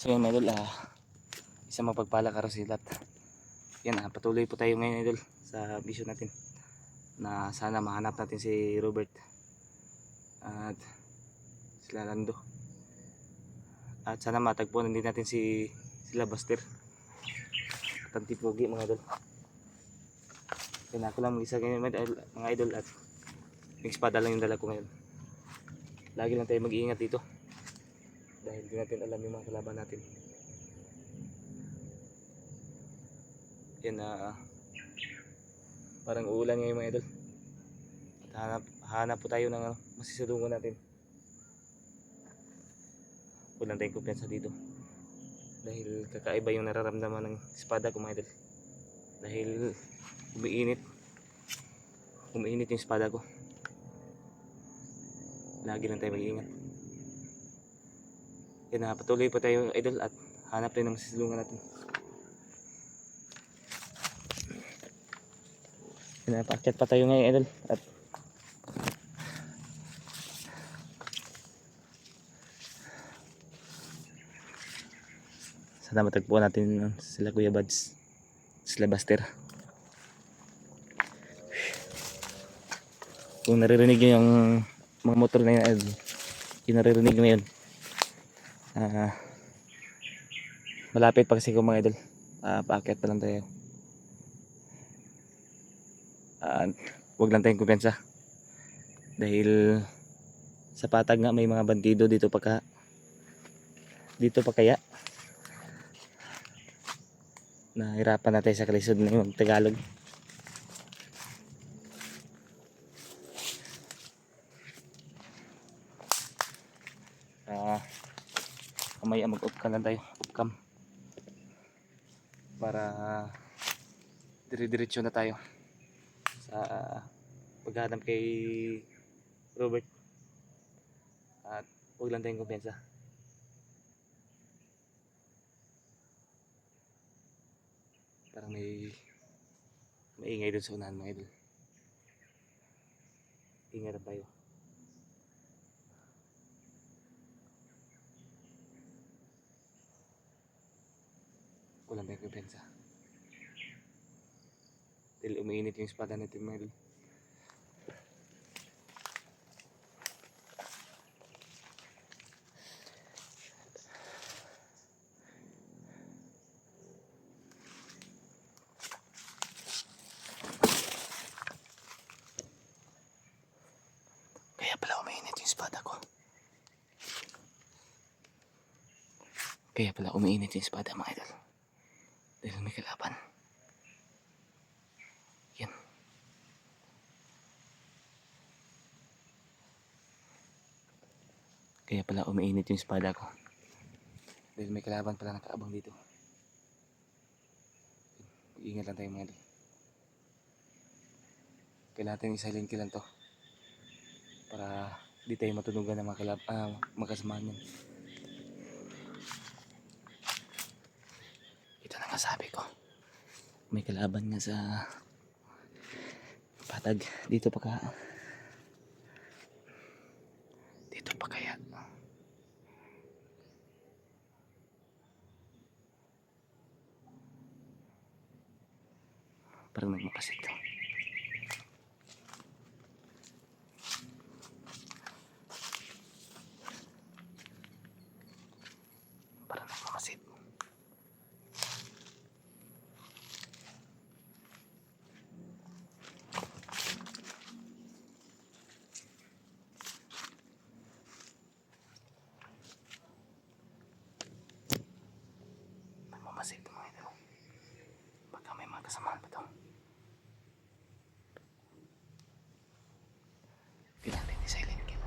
So yan mga idol, isang mapagpala karosilat. Yan, patuloy po tayo ngayon idol sa mission natin na sana mahanap natin si Robert at sila Lando, at sana matagpuan din natin sila Buster at ang Tipogi mga idol. Yan, ako lang mag-isa ngayon mga idol, at yung espada lang yung dala ko ngayon. Lagi lang tayo mag-iingat dito dahil di natin alam yung mga kalaban natin. Yan, parang uulan ngayon mga idol, at hanap po tayo ng masisilungan natin. Walang tayong kumpiyansa dito dahil kakaiba yung nararamdaman ng espada ko mga idol, dahil umiinit yung espada ko. Lagi lang tayo mag-iingat. Yan, patuloy po tayo idol at hanap tayo ng masisilungan natin. Yan, paakyat pa tayo ngayon idol, at sana matagpuan natin sila Kuya Buds, sila Buster. Kung naririnig nyo yung mga motor na yun, yung naririnig nyo yun, malapit pa kasi ko mga idol. Paakyat pa lang tayo. Huwag lang tayong kumpiyansa dahil sa patag nga may mga bandido dito pa kaya nahirapan natin sa kalisod na yung Tagalog. Kamaya mag-upcam lang tayo, upcam, para dire-diretso na tayo sa paghahanap kay Robert, at huwag lang tayong kumpiyansa. Parang may maingay doon sa unahan mga idol. Ingat tayo. Walang tayong kumpiyansa dahil umiinit yung espada natin mga idol. Kaya pala umiinit yung espada ko. Kaya pala umiinit yung espada mga idol, dahil may kalaban. Yan. Kaya pala umiinit yung espada ko dahil may kalaban pala nakaabang dito. Ingat lang tayo mga idol. Kailangan natin i-silent kill lang to para di tayo matunugan ng mga makasamahan yan. Ito na nga sabi ko, may kalaban nga sa patag. Dito pa kaya parang nagmakasit to. Parang nagmakasit. Nagmamasid ito mga ito. Baka may mga kasamahan pa ito. Kailangan din i-silent kill.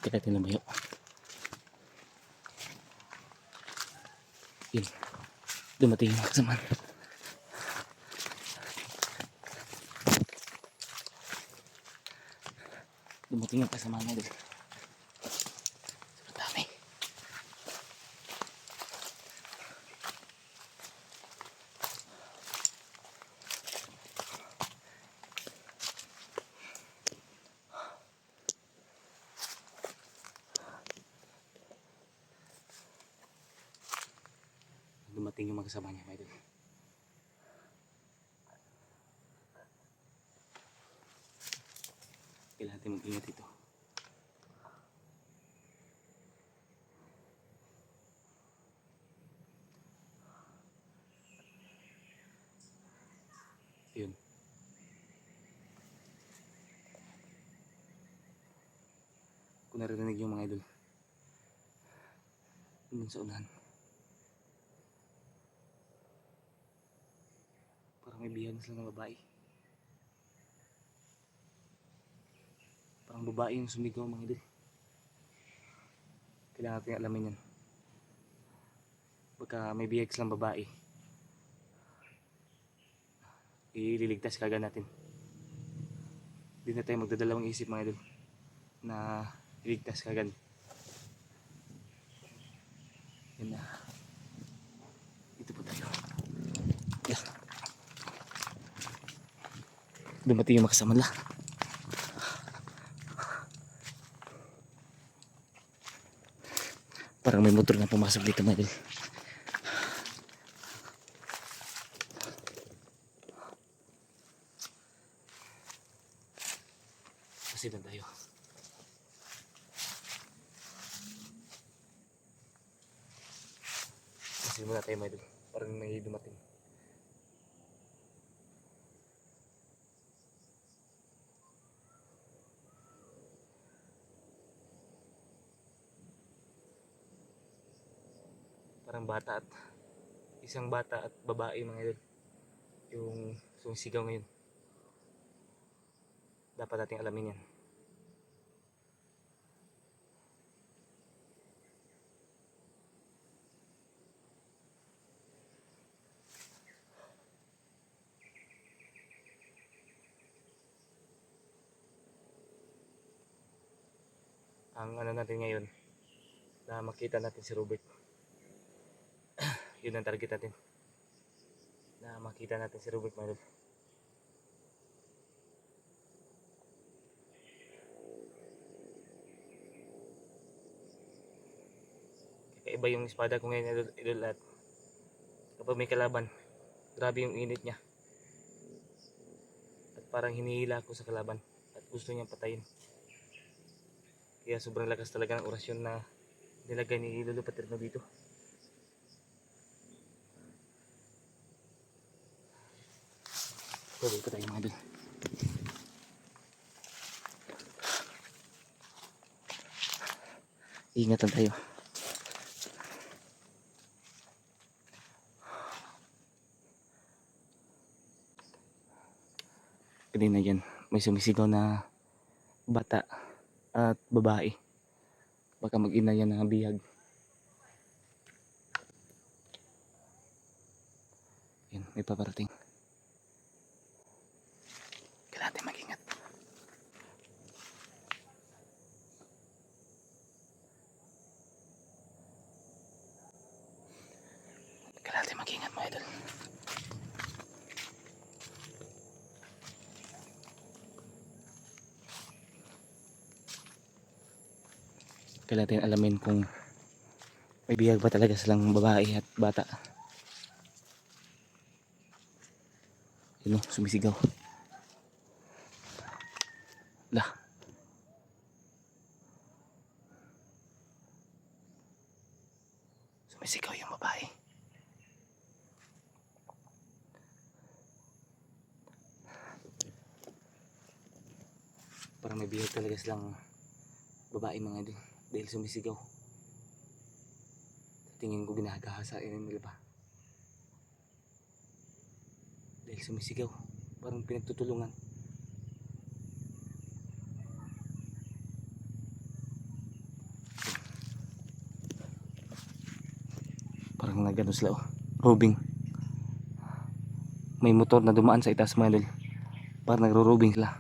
Hintayin natin lumayo. Yun. Dumating yung kasama. Dumating yung kasama na doon. Sobrang dami. Dumating yung mga kasama niya, mga idol. Kailangan natin mag-ingat ito. Yun. Kung narinig yung mga idol, dun sa unahan, parang may bihan sila ng babae. Parang babae yung sumigaw, mga idol. Kailangan natin alamin yan. Baka may bihag silang babae, ililigtas kagad natin. Hindi na tayo magdadalawang isip, mga idol, na iligtas kagad. Yan na. Ito po tayo. Yeah. Dumating yung makasama nila. Parang may motor na pumasok dito, mga idol. Pasidan tayo. Pasidan muna tayo, mga idol. Parang may dumating. Parang bata at isang bata at babae, mga idol, yung sumisigaw ngayon. Dapat nating alamin yan. Ang ano natin ngayon, na makita natin si Robert. Yun ang target natin, na makita natin si Robert, mga idol. Kakaiba yung espada ko ngayon, idol, idol, at kapag may kalaban, grabe yung init niya. At parang hinihila ko sa kalaban at gusto niyang patayin. Kaya sobrang lakas talaga ng orasyon na nilagay ni Lolo Paterno dito. Tuloy pa tayo, mga idol. Ingatan tayo. Kanina dyan, may sumisigaw na bata at babae. Baka mag-ina yan ng bihag. Yan, may paparating. Kailangan natin mag-ingat. Kailangan natin mag-ingat, mga idol. Kailangan natin alamin kung may bihag ba talaga silang babae at bata. Yun o, sumisigaw. Lah. Sumisigaw yung babae. Parang may bihag talaga silang babae, mga idol, dahil sumisigaw. Tingin ko ginagahasain nila pa. Dahil sumisigaw, parang pinagtutulungan. Nagano sila oh. Robing. May motor na dumaan sa itaas mga idol. Parang nagro-robing sila.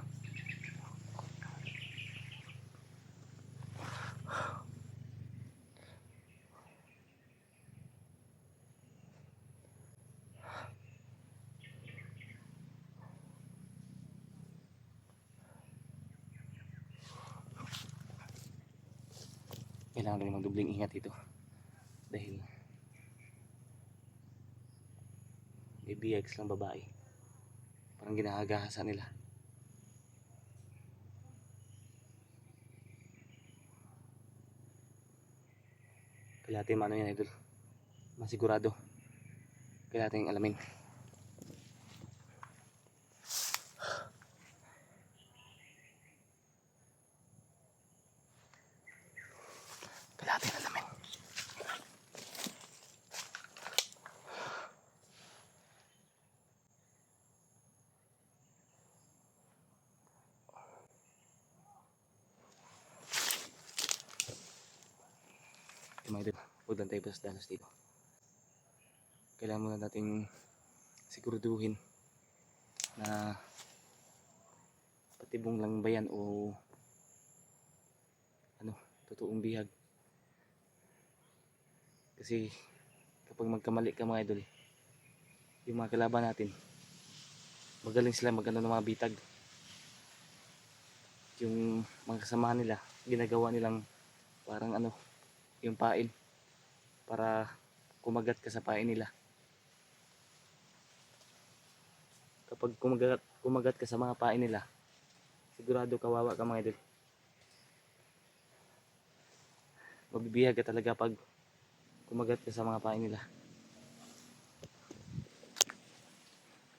Kailangan rin magdubling ingat dito dahil may BX lang babae, parang ginahagahasan nila. Kaya natin ano yan idol, masigurado. Kaya natin alamin. Kaya natin alamin. Mga idol, huwag lang tayo dalos dito. Kailangan muna nating siguraduhin na patibong lang ba yan o ano, totoong bihag. Kasi kapag magkamali ka mga idol, yung mga kalaban natin magaling sila magano ng mga bitag. Yung mga kasamahan nila ginagawa nilang parang ano, yung pain para kumagat ka sa pain nila. Kapag kumagat ka sa mga pain nila, sigurado kawawa ka mga idol. Mabibihag ka talaga pag kumagat ka sa mga pain nila.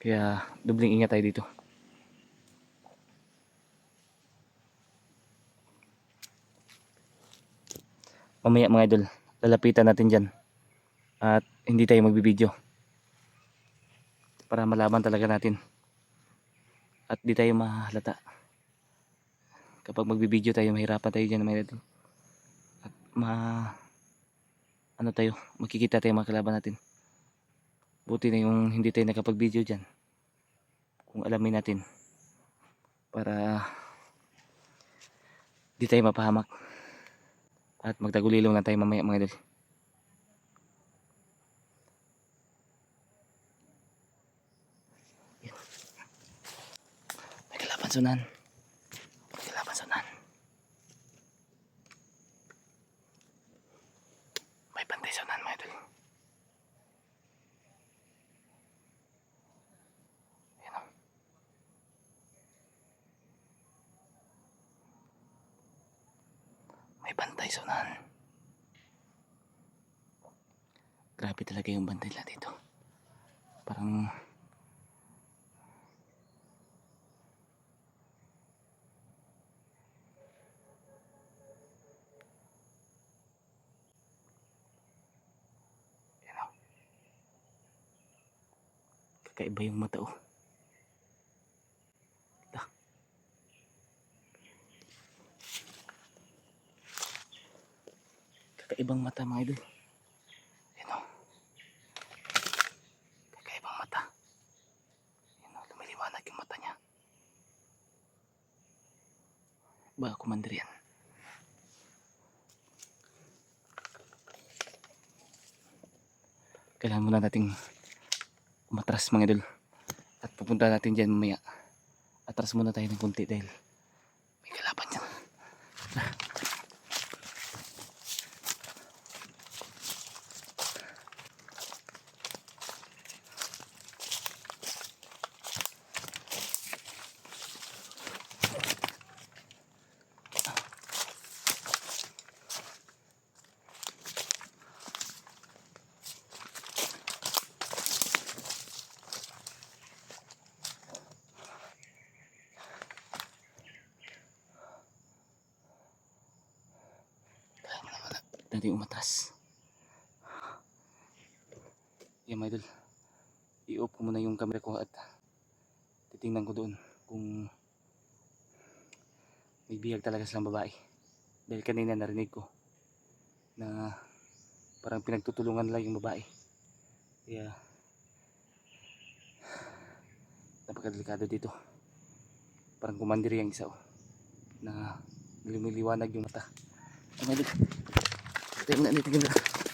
Kaya dubling ingat tayo dito. Mamaya mga idol, lalapitan natin dyan at hindi tayo magbibideo para malaman talaga natin at di tayo mahalata. Kapag magbibideo tayo, mahirapan tayo dyan mga idol. At ano tayo, makikita tayo mga kalaban natin. Buti na yung hindi tayo nakapag-video dyan, kung alamin natin, para di tayo mapahamak at magtagulilong lang tayo mamaya mga idol. May kalaban sunan. May kalaban sunan. May bantay sunan mga idol. Ayan o. May bantay sunan. Grabe talaga yung bantay nila dito. Parang kakaiba yung mata oh. Kakaibang mata mga idol. Ayan o. Kakaibang mata. Ayan o, lumiliwanag yung mata niya. Baka kumander yan. Kailangan muna nating umatras mga idol. At pupunta natin dyan mamaya. Atras muna tayo ng kunti dahil may kalaban dyan. Natin umatras. Yan mga idol, i-off ko muna yung camera ko at titingnan ko doon kung may bihag talaga silang babae. Dahil kanina narinig ko na parang pinagtutulungan lang yung babae. Kaya napakadelikado dito. Parang kumandir yung isa na lumiliwanag yung mata. Ang idol. Ito yung nanitigil na.